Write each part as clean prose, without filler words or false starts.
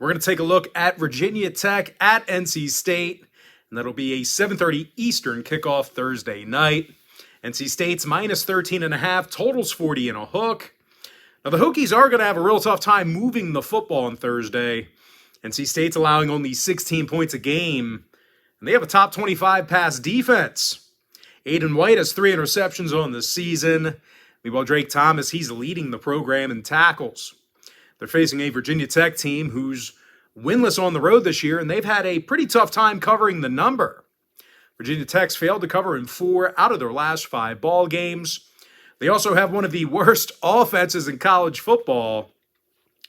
We're going to take a look at Virginia Tech at NC State, and that'll be a 7:30 Eastern kickoff Thursday night. NC State's minus 13.5, totals 40 and a hook. Now, the Hokies are going to have a real tough time moving the football on Thursday. NC State's allowing only 16 points a game, and they have a top 25 pass defense. Aiden White has 3 interceptions on the season. Meanwhile, Drake Thomas, he's leading the program in tackles. They're facing a Virginia Tech team who's winless on the road this year, and they've had a pretty tough time covering the number. Virginia Tech's failed to cover in 4 out of their last 5 ball games. They also have one of the worst offenses in college football.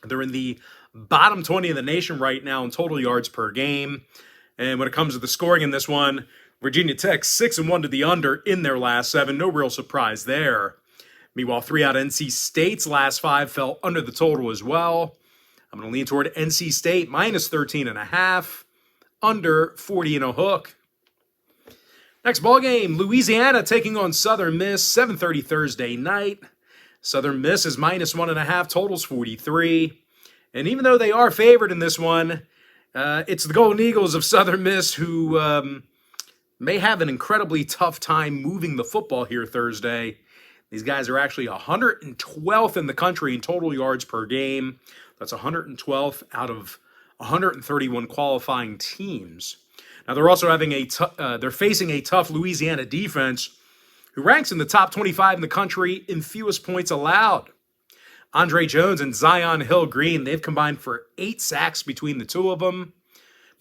They're in the bottom 20 in the nation right now in total yards per game. And when it comes to the scoring in this one, Virginia Tech 6-1 to the under in their last 7. No real surprise there. Meanwhile, 3 out of NC State's last 5 fell under the total as well. I'm going to lean toward NC State minus 13.5, under 40 and a hook. Next ball game, Louisiana taking on Southern Miss, 7:30 Thursday night. Southern Miss is minus 1.5, totals 43. And even though they are favored in this one, it's the Golden Eagles of Southern Miss who may have an incredibly tough time moving the football here Thursday. These guys are actually 112th in the country in total yards per game. That's 112th out of 131 qualifying teams. Now they're also having they're facing a tough Louisiana defense who ranks in the top 25 in the country in fewest points allowed. Andre Jones and Zion Hill-Green, they've combined for 8 sacks between the two of them.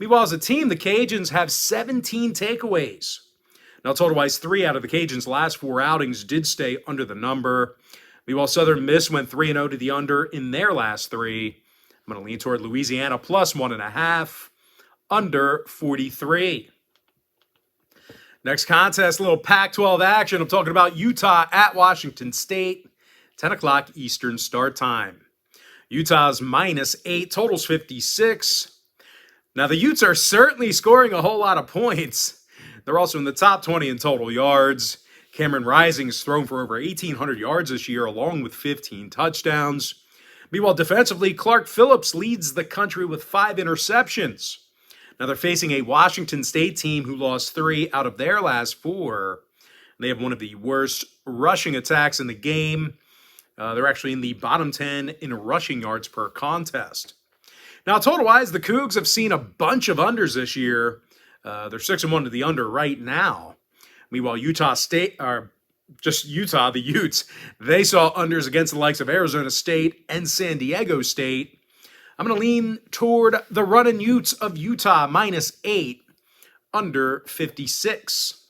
Meanwhile, as a team, the Cajuns have 17 takeaways. Now, total-wise, 3 out of the Cajuns' last 4 outings did stay under the number. Meanwhile, Southern Miss went 3-0 to the under in their last 3. I'm going to lean toward Louisiana plus 1.5, under 43. Next contest, a little Pac-12 action. I'm talking about Utah at Washington State, 10 o'clock Eastern start time. Utah's minus 8, totals 56. Now, the Utes are certainly scoring a whole lot of points. They're also in the top 20 in total yards. Cameron Rising's thrown for over 1,800 yards this year, along with 15 touchdowns. Meanwhile, defensively, Clark Phillips leads the country with 5 interceptions. Now, they're facing a Washington State team who lost 3 out of their last 4. They have one of the worst rushing attacks in the game. They're actually in the bottom 10 in rushing yards per contest. Now, total-wise, the Cougs have seen a bunch of unders this year. They're 6-1 to the under right now. Meanwhile, Utah, the Utes, they saw unders against the likes of Arizona State and San Diego State. I'm going to lean toward the running Utes of Utah, minus 8, under 56.